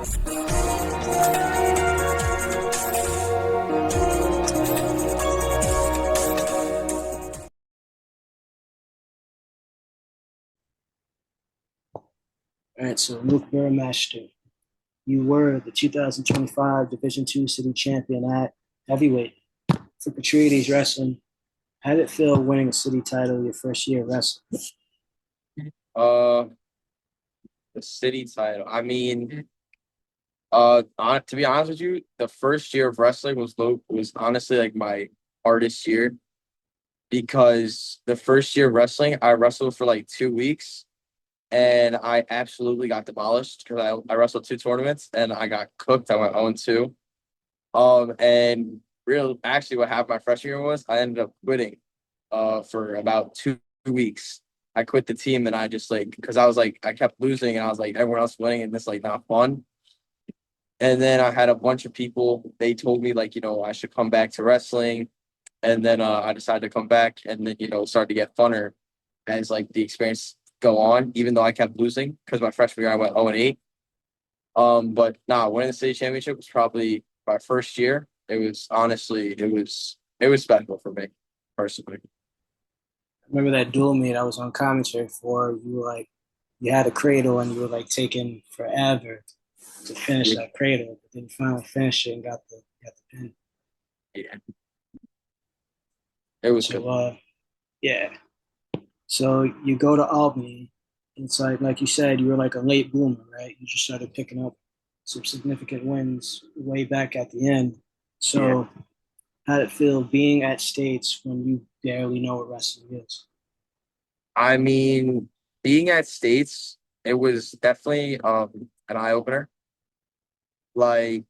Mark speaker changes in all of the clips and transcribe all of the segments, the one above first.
Speaker 1: All right, so Luke Burmaster, you were the 2025 Division II City Champion at heavyweight for Petrides Wrestling. How did it feel winning a city title your first year of wrestling?
Speaker 2: Uh, the city title. I mean, to be honest with you, the first year of wrestling was honestly like my hardest year because the first year of wrestling, I wrestled for like 2 weeks and I absolutely got demolished because I wrestled two tournaments and I got cooked. I went 0-2. And real actually what happened my freshman year was I ended up quitting for about 2 weeks. I quit the team and I just like because I was like I kept losing and I was like everyone else winning and this like not fun. And then I had a bunch of people, they told me like, I should come back to wrestling. And then I decided to come back and then, it started to get funner as like the experience go on, even though I kept losing because my freshman year I went 0-8. But nah, winning the state championship was probably my first year. It was honestly, it was special for me personally.
Speaker 1: Remember that dual meet I was on commentary for? You were like, you had a cradle and you were like taking forever to finish
Speaker 2: Yeah.
Speaker 1: that cradle, but then you finally finished it and got the pin.
Speaker 2: Yeah, it was
Speaker 1: So
Speaker 2: good.
Speaker 1: yeah. So you go to Albany. It's like you said, you were like a late bloomer, right? You just started picking up some significant wins way back at the end.
Speaker 2: Yeah.
Speaker 1: So how did it feel being at states when you barely know what wrestling is?
Speaker 2: I mean, being at States, it was definitely an eye opener. Like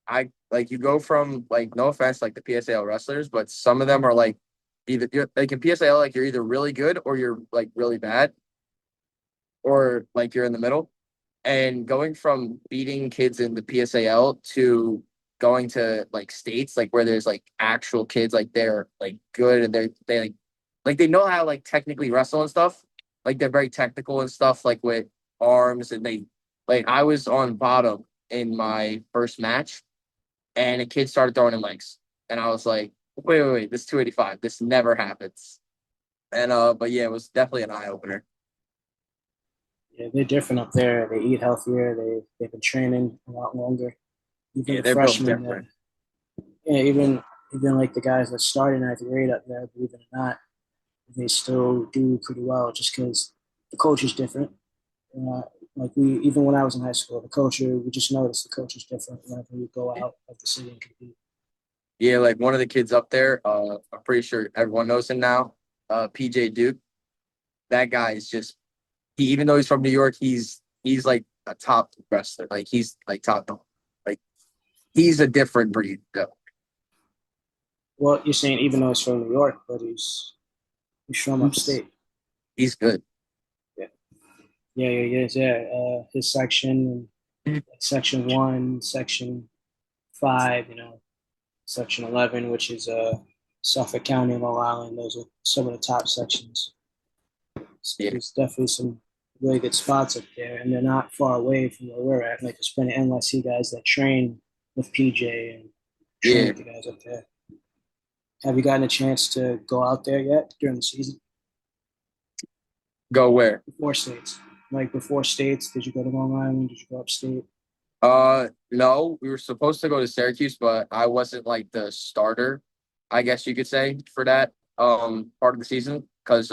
Speaker 2: I like you go from like no offense like the PSAL wrestlers, but some of them are like either you're like in PSAL like you're either really good or you're like really bad or like you're in the middle. And going from beating kids in the PSAL to going to like states like where there's like actual kids like they're like good and they like they know how to like technically wrestle and stuff. Like they're very technical and stuff like with arms and they like I was on bottom in my first match and a kid started throwing in legs. And I was like, wait, this is 285. This never happens. And but yeah, it was definitely an eye opener.
Speaker 1: Yeah, they're different up there. They eat healthier. They've been training a lot longer. Even
Speaker 2: Yeah,
Speaker 1: the
Speaker 2: they're built
Speaker 1: freshmen,
Speaker 2: different.
Speaker 1: yeah, even like the guys that started in ninth grade up there, believe it or not, they still do pretty well just because the coach is different. Uh, like we, even when I was in high school, the culture, we just noticed the coach is different whenever we go out of the city and compete.
Speaker 2: Yeah, like one of the kids up there, I'm pretty sure everyone knows him now. PJ Duke. That guy is just even though he's from New York, he's like a top wrestler. Like he's like top dog. Like he's a different breed though.
Speaker 1: Well, you're saying even though he's from New York, but he's from
Speaker 2: He's
Speaker 1: upstate.
Speaker 2: he's good.
Speaker 1: Yeah, yeah. His section, section one, section five, section 11, which is Suffolk County, Long Island. Those are some of the top sections.
Speaker 2: Yeah.
Speaker 1: There's definitely some really good spots up there, and they're not far away from where we're at. Like there's plenty of NYC guys that train with PJ and train
Speaker 2: Yeah.
Speaker 1: with the guys up there. Have you gotten a chance to go out there yet during the season?
Speaker 2: Go where?
Speaker 1: Before states, like before states, did you go to Long Island? Did you go upstate?
Speaker 2: No, we were supposed to go to Syracuse, but I wasn't like the starter, I guess you could say, for that part of the season because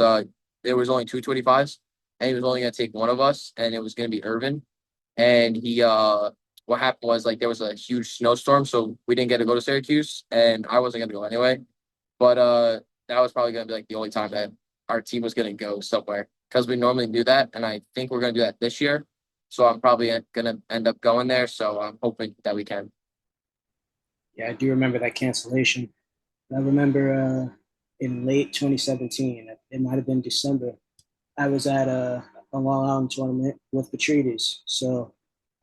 Speaker 2: there was only 225s and he was only gonna take one of us and it was gonna be Irvin. And he what happened was like there was a huge snowstorm, so we didn't get to go to Syracuse and I wasn't gonna go anyway. But that was probably gonna be like the only time that our team was gonna go somewhere because we normally do that, and I think we're gonna do that this year. So I'm probably gonna end up going there. So I'm hoping that we can.
Speaker 1: Yeah, I do remember that cancellation. I remember in late 2017, it might have been December. I was at a Long Island tournament with Petrides. So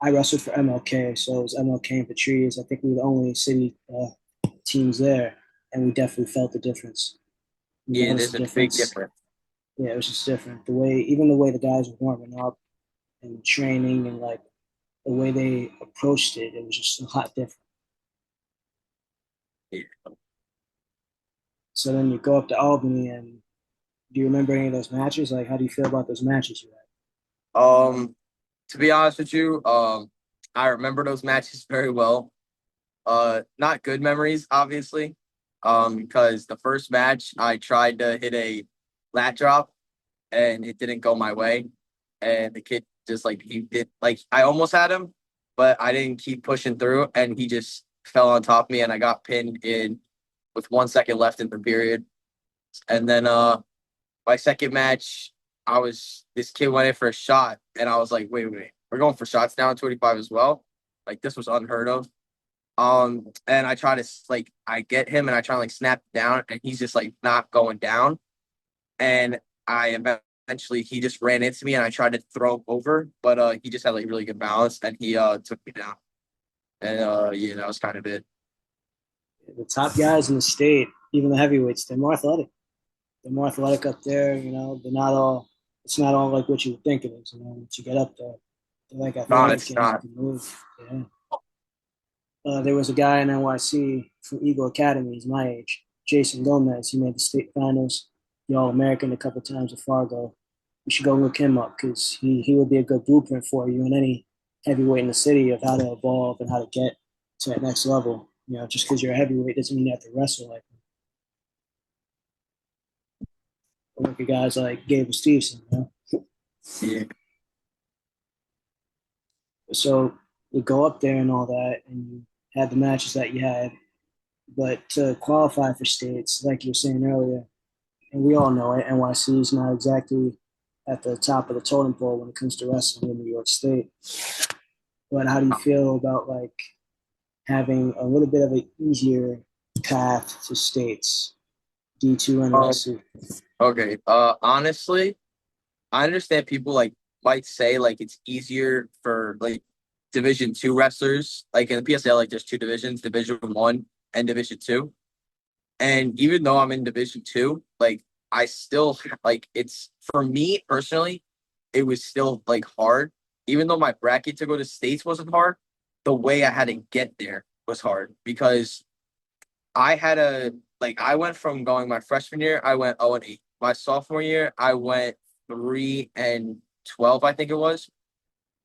Speaker 1: I wrestled for MLK. So it was MLK and Petrides. I think we were the only city teams there, and we definitely felt the difference. We
Speaker 2: Yeah,
Speaker 1: noticed
Speaker 2: there's
Speaker 1: the
Speaker 2: a big
Speaker 1: difference.
Speaker 2: difference.
Speaker 1: Yeah, it was just different. Even the way the guys were warming up and training, and like the way they approached it, it was just a lot different.
Speaker 2: Yeah.
Speaker 1: So then you go up to Albany, and do you remember any of those matches? Like, how do you feel about those matches you had?
Speaker 2: Um, to be honest with you, I remember those matches very well. Not good memories, obviously. Because the first match I tried to hit a lat drop and it didn't go my way. And the kid just like he did like I almost had him, but I didn't keep pushing through and he just fell on top of me and I got pinned in with 1 second left in the period. And then my second match, this kid went in for a shot and I was like, wait, we're going for shots now in 25 as well. Like this was unheard of. And I try to like I get him and I try to like snap down and he's just like not going down. And I eventually he just ran into me and I tried to throw him over, but he just had like really good balance and he took me down. And yeah, that was kind of it.
Speaker 1: The top guys in the state, even the heavyweights, they're more athletic. They're more athletic up there. You know, they're not all. It's not all like what you would think it is. You know, once you get up there, they're like
Speaker 2: No,
Speaker 1: athletic
Speaker 2: it's
Speaker 1: and
Speaker 2: not.
Speaker 1: can move. Yeah. There was a guy in NYC from Eagle Academy. He's my age, Jason Gomez. He made the state finals, the All American a couple times at Fargo. You should go look him up because he would be a good blueprint for you in any heavyweight in the city of how to evolve and how to get to that next level. You know, just because you're a heavyweight doesn't mean you have to wrestle like him. Look at guys like Gabe Stevenson. You know?
Speaker 2: Yeah.
Speaker 1: So you go up there and all that, and you had the matches that you had. But to qualify for states, like you were saying earlier, and we all know it, NYC is not exactly at the top of the totem pole when it comes to wrestling in New York State. But how do you feel about like having a little bit of an easier path to states, D2
Speaker 2: Um,
Speaker 1: NYC?
Speaker 2: okay. Honestly, I understand people like might say like it's easier for like Division 2 wrestlers. Like in the PSAL, like there's two divisions, Division 1 and Division 2. And even though I'm in Division 2, like I still like it's for me personally, it was still like hard. Even though my bracket to go to states wasn't hard, the way I had to get there was hard because I had a like I went from going my freshman year, I went 0-8. My sophomore year, I went 3-12, I think it was.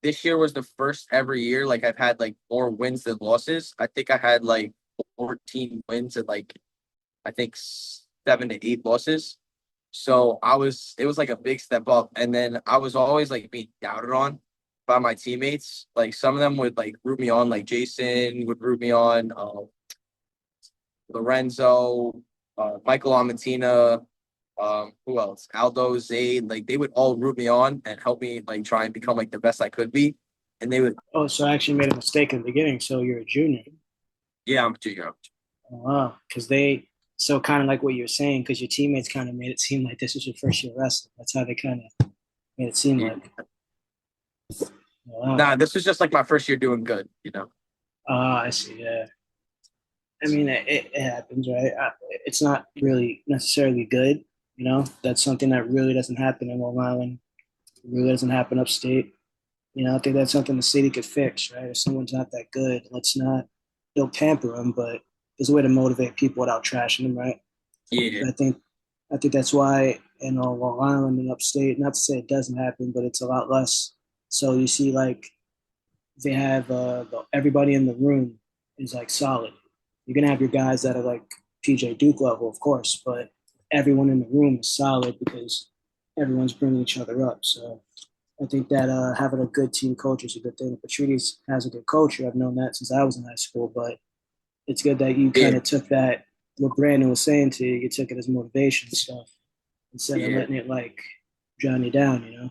Speaker 2: This year was the first ever year like I've had like more wins than losses. I think I had like 14 wins and like I think 7 to 8 losses. So it was like a big step up. And then I was always like being doubted on by my teammates. Like some of them would like root me on, like Jason would root me on, Lorenzo, Michael Amatina, who else? Aldo, Zayd, like they would all root me on and help me like try and become like the best I could be. And they would,
Speaker 1: Oh, so I actually made a mistake in the beginning. So you're a junior.
Speaker 2: yeah, I'm too young.
Speaker 1: Oh, wow. Because so kind of like what you're saying, because your teammates kind of made it seem like this was your first year wrestling. That's how they kind of made it seem
Speaker 2: Yeah.
Speaker 1: like. Wow.
Speaker 2: Nah, this was just like my first year doing good, you know.
Speaker 1: I see. Yeah. I mean, it happens, right? It's not really necessarily good. You know, that's something that really doesn't happen in Long Island. It really doesn't happen upstate. You know, I think that's something the city could fix, right? If someone's not that good, let's not, don't pamper them, but there's a way to motivate people without trashing them, right?
Speaker 2: Yeah,
Speaker 1: And I think that's why in Long Island and upstate, not to say it doesn't happen, but it's a lot less. So you see, like they have everybody in the room is like solid. You're gonna have your guys that are like PJ Duke level, of course, but everyone in the room is solid because everyone's bringing each other up. So I think that having a good team coach is a good thing. Petrides has a good culture. I've known that since I was in high school, but it's good that you kind
Speaker 2: yeah,
Speaker 1: of took that what Brandon was saying to you. You took it as motivation stuff instead of
Speaker 2: yeah.
Speaker 1: letting it like drown you down. You know.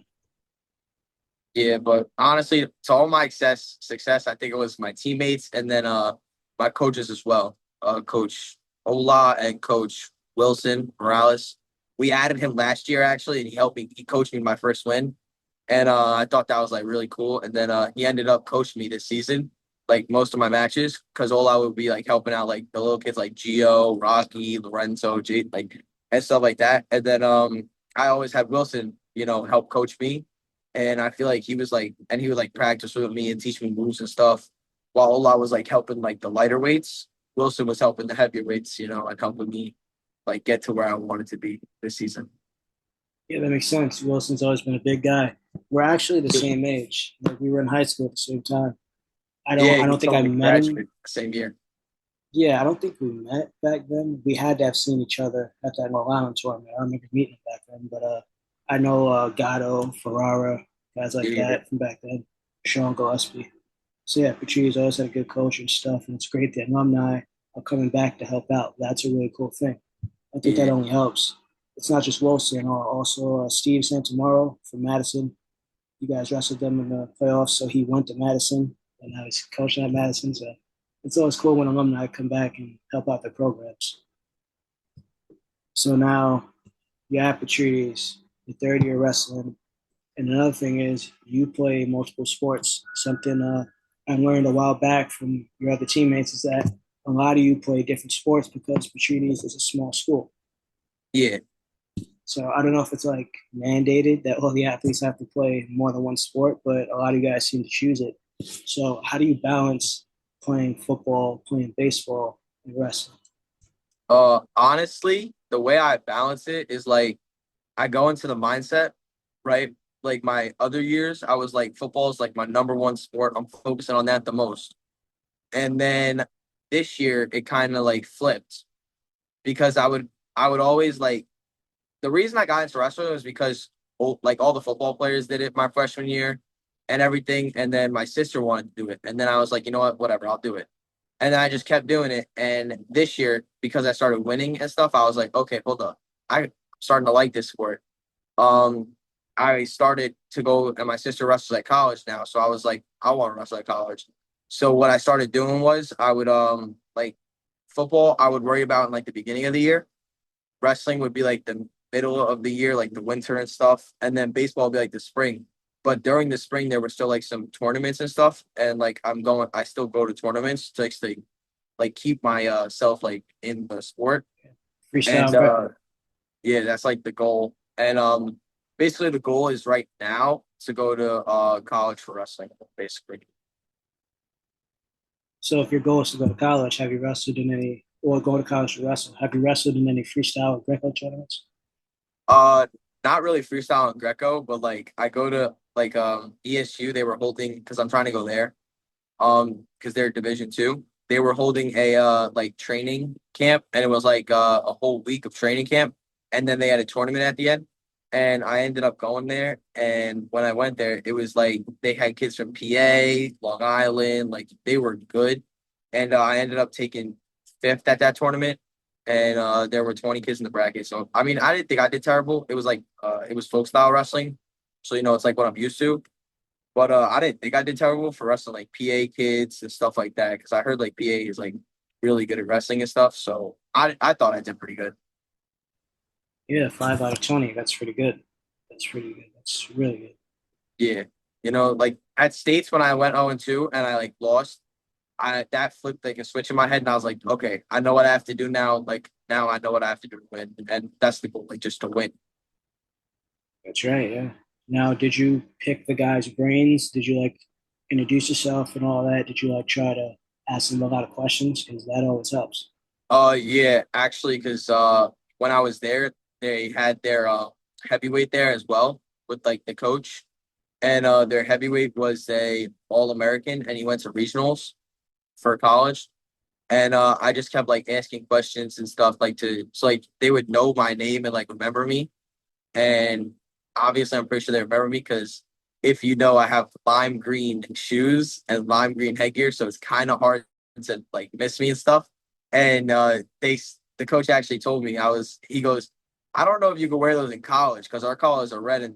Speaker 2: Yeah, but honestly, to all my success, I think it was my teammates and then my coaches as well. Coach Ola and Coach Wilson Morales. We added him last year actually, and he helped me. He coached me my first win, and I thought that was like really cool. And then he ended up coaching me this season, like most of my matches, because Ola would be like helping out like the little kids like Gio, Rocky, Lorenzo, Jade, like and stuff like that. And then I always had Wilson, help coach me And I feel like he was like, and he would like practice with me and teach me moves and stuff. While Ola was like helping like the lighter weights, Wilson was helping the heavier weights, and helping me like get to where I wanted to be this season.
Speaker 1: Yeah, that makes sense. Wilson's always been a big guy. We're actually the same age. Like we were in high school at the same time. I don't
Speaker 2: Yeah,
Speaker 1: I
Speaker 2: he
Speaker 1: don't think I
Speaker 2: told me
Speaker 1: met him.
Speaker 2: graduate same year.
Speaker 1: Yeah, I don't think we met back then. We had to have seen each other at that Long Island tournament. I remember meeting him back then, but I know Gatto, Ferrara, guys like
Speaker 2: Yeah,
Speaker 1: that from back then. Sean Gillespie. So yeah, Petrides always had a good coach and stuff, and it's great the alumni are coming back to help out. That's a really cool thing. I think that
Speaker 2: yeah,
Speaker 1: only helps. It's not just Wilson, also Steve Santamaro from Madison. You guys wrestled them in the playoffs, so he went to Madison, and now he's coaching at Madison. So it's always cool when alumni come back and help out their programs. So now you're at Petrides, your third year wrestling, and another thing is you play multiple sports. Something I learned a while back from your other teammates is that a lot of you play different sports because Petrides is a small school.
Speaker 2: yeah.
Speaker 1: So I don't know if it's like mandated that all the athletes have to play more than one sport, but a lot of you guys seem to choose it. So how do you balance playing football, playing baseball, and wrestling?
Speaker 2: Honestly, the way I balance it is like I go into the mindset, right? Like my other years, I was like football is like my number one sport. I'm focusing on that the most. And then this year it kind of like flipped because I would always like the reason I got into wrestling was because like all the football players did it my freshman year and everything. And then my sister wanted to do it. And then I was like, you know what, whatever, I'll do it. And then I just kept doing it. And this year, because I started winning and stuff, I was like, okay, hold up. I'm starting to like this sport. Um, I started to go, and my sister wrestles at college now. So I was like, I want to wrestle at college. So what I started doing was I would like football, I would worry about in like the beginning of the year. Wrestling would be like the middle of the year, like the winter and stuff, and then baseball would be like the spring. But during the spring, there were still like some tournaments and stuff, and like I still go to tournaments to like keep my self like in the sport.
Speaker 1: Freestyle
Speaker 2: And
Speaker 1: and Greco.
Speaker 2: yeah, that's like the goal. And basically the goal is right now to go to college for wrestling, basically.
Speaker 1: So if your goal is to go to college, have you wrestled in any, or go to college to wrestle? Have you wrestled in any freestyle or Greco tournaments?
Speaker 2: Uh, Not really freestyle and Greco, but like I go to like ESU. They were holding because I'm trying to go there. Because they're Division 2. They were holding a like training camp, and it was like a whole week of training camp, and then they had a tournament at the end. And I ended up going there, and when I went there, it was like they had kids from PA, Long Island, like they were good, and I ended up taking fifth at that tournament, and there were 20 kids in the bracket. So I mean, I didn't think I did terrible. It was like it was folk style wrestling, so it's like what I'm used to. But I didn't think I did terrible for wrestling like PA kids and stuff like that because I heard like PA is like really good at wrestling and stuff. So I thought I did pretty good.
Speaker 1: Yeah, 5 out of 20. That's pretty good. That's pretty good. That's really good.
Speaker 2: Yeah, like at states when I went 0-2 and I like lost, I that flipped like a switch in my head and I was like, okay, I know what I have to do now. Like now I know what I have to do to win, and that's the goal, like just to win.
Speaker 1: That's right. Yeah. Now, did you pick the guy's brains? Did you like introduce yourself and all that? Did you like try to ask them a lot of questions? Because that always helps.
Speaker 2: Yeah, actually, because when I was there, they had their heavyweight there as well with like the coach. And their heavyweight was a All American, and he went to regionals for college. And I just kept like asking questions and stuff like so like they would know my name and like remember me. And obviously, I'm pretty sure they remember me because if you know, I have lime green shoes and lime green headgear, so it's kind of hard to like miss me and stuff. And the coach actually told me he goes, I don't know if you can wear those in college because our colors are red and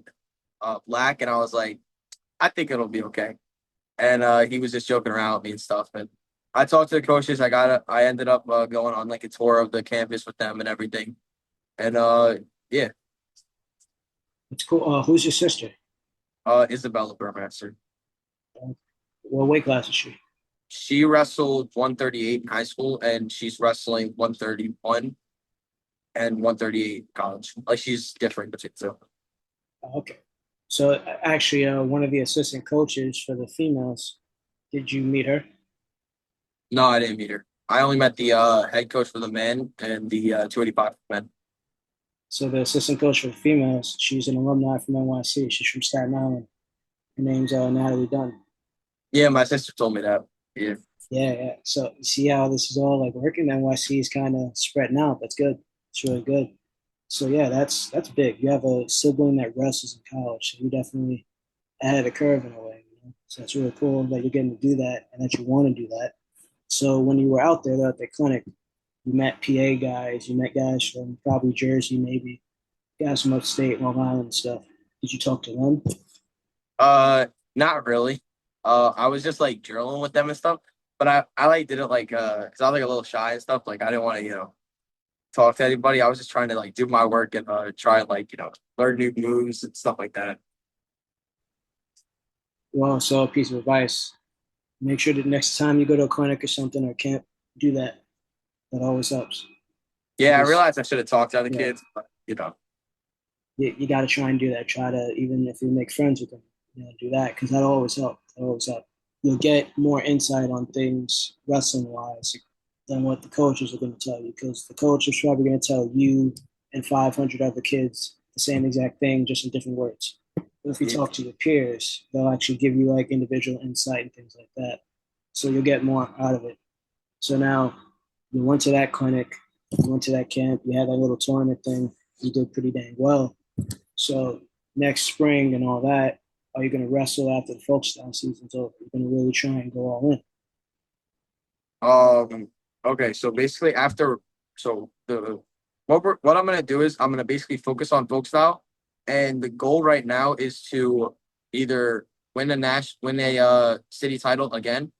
Speaker 2: black. And I was like, I think it'll be okay. And he was just joking around with me and stuff. And I talked to the coaches. I ended up going on like a tour of the campus with them and everything. And yeah,
Speaker 1: It's cool. Who's your sister?
Speaker 2: Isabella Burmaster.
Speaker 1: What weight class is she?
Speaker 2: She wrestled 138 in high school, and she's wrestling 131 and 138 in college. Like she's different between the two.
Speaker 1: Okay. So actually, one of the assistant coaches for the females, did you meet her?
Speaker 2: No, I didn't meet her. I only met the head coach for the men and the 285 men.
Speaker 1: So the assistant coach for the females, she's an alumni from NYC. She's from Staten Island. Her name's Natalie Dunn.
Speaker 2: Yeah, my sister told me that. Yeah.
Speaker 1: Yeah, yeah. So you see how this is all like working? NYC is kind of spreading out. That's good. It's really good. So yeah, that's big. You have a sibling that wrestles in college, so you're definitely ahead of the curve in a way. You know? So it's really cool that you're getting to do that and that you want to do that. So when you were out there though, at the clinic, you met PA guys, you met guys from probably Jersey, maybe guys from upstate, Long Island and stuff. Did you talk to them?
Speaker 2: Uh, Not really. I was just like drilling with them and stuff. But I like did it like because I was like a little shy and stuff. Like I didn't want to talk to anybody. I was just trying to like do my work and try and like learn new moves and stuff like that.
Speaker 1: Well, so a piece of advice: make sure that next time you go to a clinic or something or camp, do that. That always helps
Speaker 2: Yeah, I
Speaker 1: because
Speaker 2: realized I should have talked to other
Speaker 1: yeah,
Speaker 2: kids, but
Speaker 1: you got to try and do that. Try to even if you make friends with them, do that because that'll always help. That'll always help. You'll get more insight on things wrestling wise than what the coaches are going to tell you because the coach is probably going to tell you and 500 other kids the same exact thing, just in different words. But if you
Speaker 2: yeah.
Speaker 1: talk to your peers, they'll actually give you like individual insight and things like that. So you'll get more out of it. So now you went to that clinic, you went to that camp, you had that little tournament thing, you did pretty dang well. So next spring and all that, are you going to wrestle after the folk style season's over? You're going to really try and go all in.
Speaker 2: Okay, so basically after so the what I'm gonna do is I'm gonna basically focus on folk style, and the goal right now is to either win a city title again,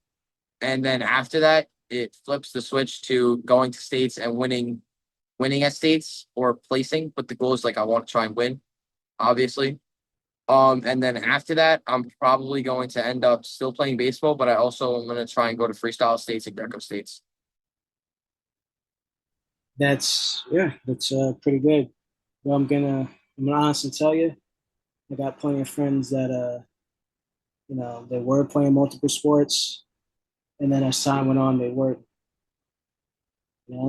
Speaker 2: and then after that it flips the switch to going to states and winning at states or placing. But the goal is like I want to try and win, obviously. And then after that, I'm probably going to end up still playing baseball, but I also am going to try and go to freestyle states and Greco states.
Speaker 1: That's yeah, that's pretty good. Well, I'm gonna honestly tell you, I got plenty of friends that they were playing multiple sports, and then as time went on, they weren't.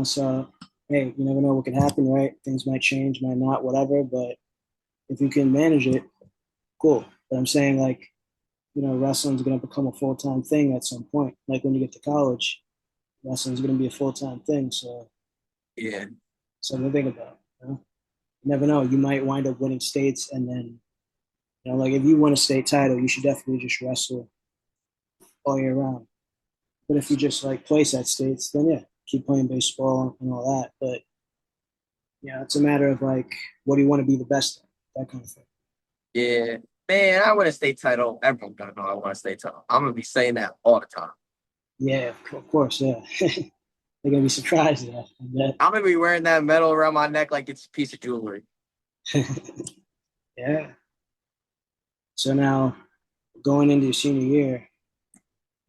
Speaker 1: So hey, you never know what could happen, right? Things might change, might not, whatever. But if you can manage it, cool. But I'm saying like wrestling's going to become a full time thing at some point. Like when you get to college, wrestling's going to be a full time thing. So
Speaker 2: Yeah.
Speaker 1: something to think about. You never know. You might wind up winning states, and then like if you win a state title, you should definitely just wrestle all year round. But if you just like place at states, then yeah, keep playing baseball and all that. But yeah, it's a matter of like, what do you want to be the best at? That kind of thing.
Speaker 2: Yeah. Man, I win a state title. Everyone's gonna know I won a state title. I'm gonna be saying that all the time.
Speaker 1: Yeah, of course. Yeah, they're gonna be surprised at that.
Speaker 2: I'm gonna be wearing that medal around my neck like it's a piece of jewelry.
Speaker 1: Yeah. So now going into your senior year,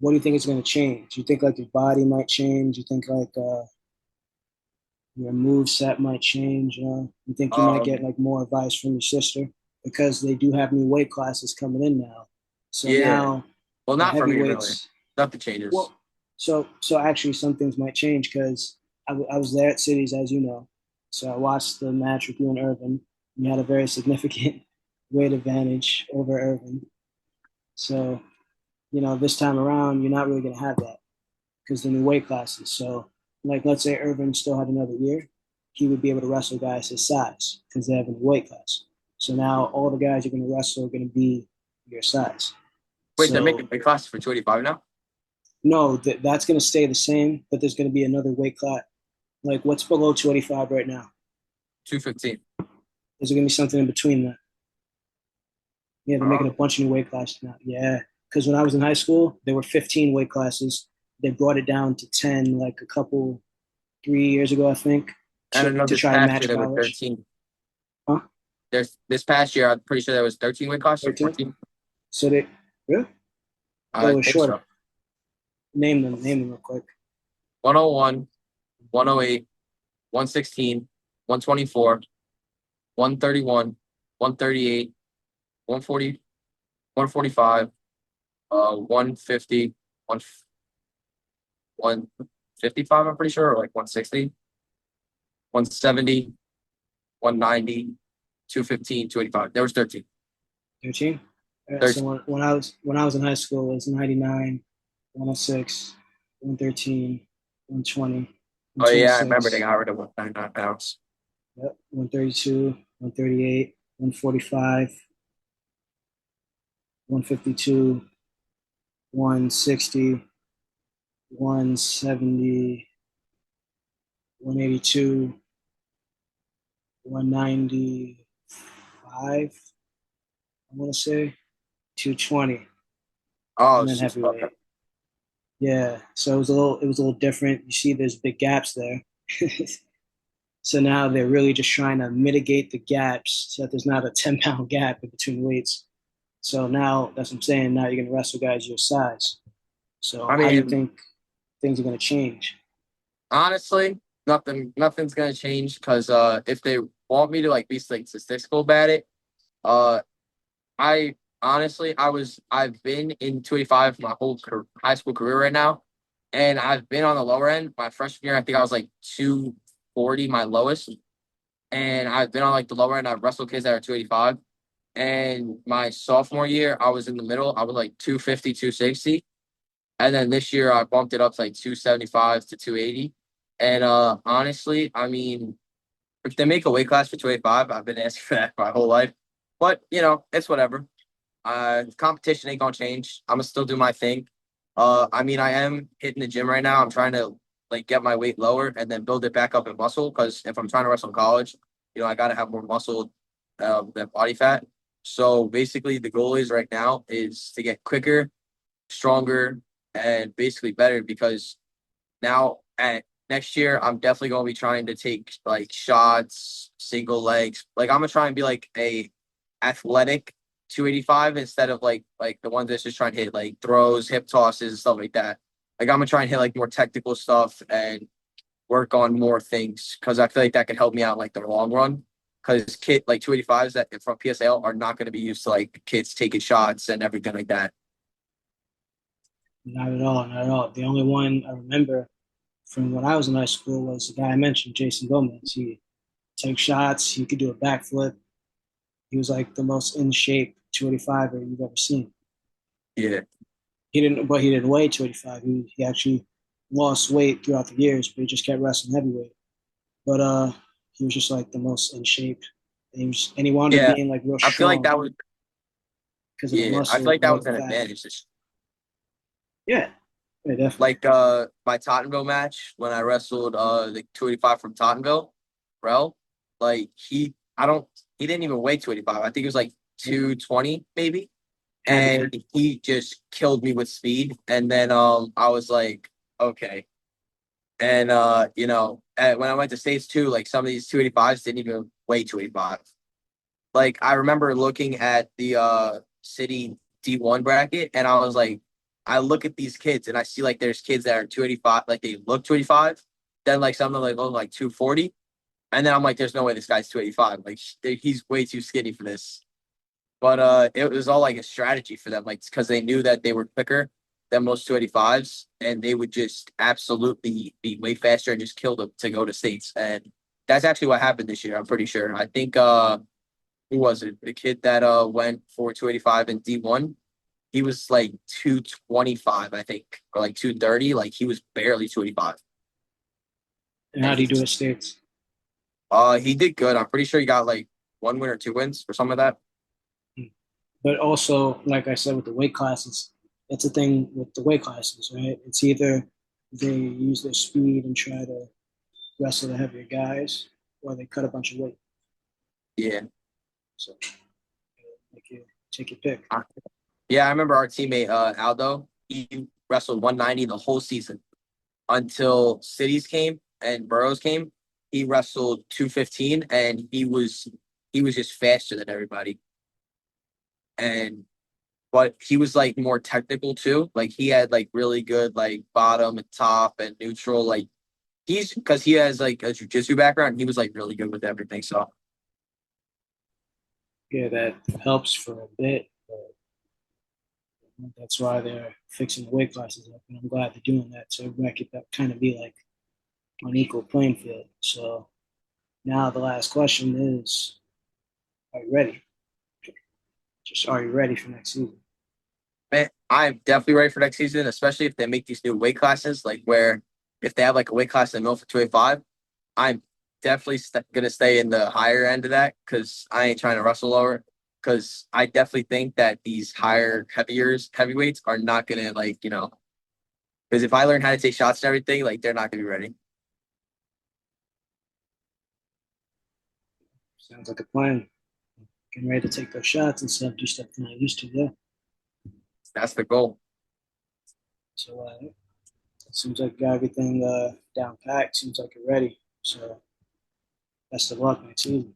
Speaker 1: what do you think is going to change? You think like your body might change? You think like your move set might change? You think you might get
Speaker 2: Um,
Speaker 1: like more advice from your sister because they do have new weight classes coming in now. So
Speaker 2: yeah.
Speaker 1: now
Speaker 2: Well,
Speaker 1: the
Speaker 2: not for me really.
Speaker 1: heavyweights.
Speaker 2: Nothing changes.
Speaker 1: Well, so actually some things might change because I was there at Cities as you know, so I watched the match with you and Irvin. You had a very significant weight advantage over Irvin. So this time around you're not really going to have that because the new weight classes. So, like, let's say Irvin still had another year, he would be able to wrestle guys his size because they have a new weight class. So now all the guys you're going to wrestle are going to be your size.
Speaker 2: Wait, they're
Speaker 1: So
Speaker 2: making big classes for 285 now?
Speaker 1: no, that's going to stay the same, but there's going to be another weight class. Like what's below 285 right now?
Speaker 2: 215.
Speaker 1: Is there going to be something in between that? Yeah, they're making a
Speaker 2: Um,
Speaker 1: bunch of new weight classes now. Yeah, because when I was in high school, there were 15 weight classes. They brought it down to 10, like a couple 3 years ago, I think,
Speaker 2: I don't know.
Speaker 1: to
Speaker 2: This
Speaker 1: try to
Speaker 2: past year
Speaker 1: match
Speaker 2: there was
Speaker 1: college.
Speaker 2: 13.
Speaker 1: Huh?
Speaker 2: There's this past year, I'm pretty sure there was 13 weight classes or
Speaker 1: 13?
Speaker 2: 14.
Speaker 1: So they really? I thought
Speaker 2: I
Speaker 1: it was
Speaker 2: think so.
Speaker 1: shorter. Name them real quick.
Speaker 2: 101, 108, 116, 124, 131, 138, 140, 145, 150, 1, 155, I'm pretty sure, or like 160, 170, 190, 215, 285. There was 13.
Speaker 1: 13. All right, so
Speaker 2: 13.
Speaker 1: when I was in high school, it was 99, 106, 113, 120,
Speaker 2: Oh yeah, I remember they
Speaker 1: 126.
Speaker 2: got rid of 199 pounds.
Speaker 1: Yep, 132, 138, 145, 152, 160, 170, 182, 195, I want to say, 220,
Speaker 2: Oh,
Speaker 1: and then
Speaker 2: it's okay.
Speaker 1: heavyweight. Yeah, so it was a little different. You see, there's big gaps there. So now they're really just trying to mitigate the gaps so that there's not a 10-pound gap in between weights. So now that's what I'm saying. Now you're gonna wrestle guys your size. So
Speaker 2: I
Speaker 1: how do you
Speaker 2: mean,
Speaker 1: think things are gonna change?
Speaker 2: honestly, nothing's gonna change because if they want me to like be like statistical about it, uh, I honestly I've been in 285 my whole high school career right now, and I've been on the lower end. My freshman year, I think I was like 240, my lowest, and I've been on like the lower end. I've wrestled kids that are 285. And my sophomore year, I was in the middle. I was like 250, 260. And then this year I bumped it up to like 275 to 280. And honestly, I mean, if they make a weight class for 285, I've been asking for that my whole life. But it's whatever. Competition ain't gonna change. I'm gonna still do my thing. I mean, I am hitting the gym right now. I'm trying to like get my weight lower and then build it back up in muscle. Because if I'm trying to wrestle in college, I gotta have more muscle than body fat. So basically, the goal is right now is to get quicker, stronger, and basically better. Because now at next year, I'm definitely gonna be trying to take like shots, single legs. Like I'm gonna try and be like a athletic 285 instead of like the ones that's just trying to hit like throws, hip tosses, and stuff like that. Like I'm gonna try and hit like more technical stuff and work on more things because I feel like that could help me out like the long run. Because kid like 285s that from PSAL are not going to be used to like kids taking shots and everything like that.
Speaker 1: Not at all, not at all. The only one I remember from when I was in high school was the guy I mentioned, Jason Gomez. He took shots. He could do a backflip. He was like the most in shape 285 you've ever seen.
Speaker 2: Yeah,
Speaker 1: But he didn't weigh 285. He actually lost weight throughout the years, but he just kept wrestling heavyweight. But he was just like the most in shape. And he wound up
Speaker 2: yeah.
Speaker 1: being like real
Speaker 2: I feel like
Speaker 1: strong
Speaker 2: that was
Speaker 1: because of the
Speaker 2: yeah. I feel
Speaker 1: muscle
Speaker 2: like that
Speaker 1: more
Speaker 2: was
Speaker 1: than
Speaker 2: an
Speaker 1: fat.
Speaker 2: advantage.
Speaker 1: Yeah, yeah, definitely.
Speaker 2: Like my Tottenville match when I wrestled the 285 from Tottenville, bro. Like he didn't even weigh 285. I think he was like 220 maybe.
Speaker 1: Had to be.
Speaker 2: And he just killed me with speed. And then I was like, okay. And when I went to States too, like some of these 285s didn't even weigh 285. Like I remember looking at the city D1 bracket and I was like, I look at these kids and I see like there's kids that are 285, like they look 285, then like some of them like look like 240. And then I'm like, there's no way this guy's 285. Like he's way too skinny for this. But it was all like a strategy for them, like because they knew that they were quicker than most 285s, and they would just absolutely be way faster and just kill them to go to states. And that's actually what happened this year. I'm pretty sure. I think who was it? The kid that went for 285 in D1. He was like 225, I think, or like 230. Like he was barely 285,
Speaker 1: And
Speaker 2: and
Speaker 1: how do you do it states?
Speaker 2: he did good. I'm pretty sure he got like one win or two wins or something like that.
Speaker 1: But also, like I said, with the weight classes, it's a thing with the weight classes, right? It's either they use their speed and try to wrestle the heavier guys, or they cut a bunch of weight.
Speaker 2: Yeah.
Speaker 1: So, like you take your pick.
Speaker 2: Yeah, I remember our teammate Aldo. He wrestled 190 the whole season until cities came and boroughs came. He wrestled 215, and he was just faster than everybody. And but he was like more technical too. Like he had like really good like bottom and top and neutral. Like he's because he has like a jujitsu background. He was like really good with everything. So
Speaker 1: Yeah, that helps for a bit, but that's why they're fixing the weight classes up, and I'm glad they're doing that so everybody could kind of be like on equal playing field. So now the last question is, are you ready? Just are you ready for next season?
Speaker 2: Man, I'm definitely ready for next season, especially if they make these new weight classes, like where if they have like a weight class in the middle for 285, I'm definitely gonna stay in the higher end of that because I ain't trying to wrestle lower. Because I definitely think that these higher heavyweights are not gonna like because if I learn how to take shots and everything, like they're not gonna be ready.
Speaker 1: Sounds like a plan. Getting ready to take those shots and stuff, do stuff that I used to do.
Speaker 2: That's the goal.
Speaker 1: So it seems like you got everything down packed. Seems like you're ready. So best of luck next season.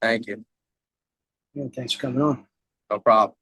Speaker 2: Thank you.
Speaker 1: Yeah, thanks for coming on.
Speaker 2: No problem.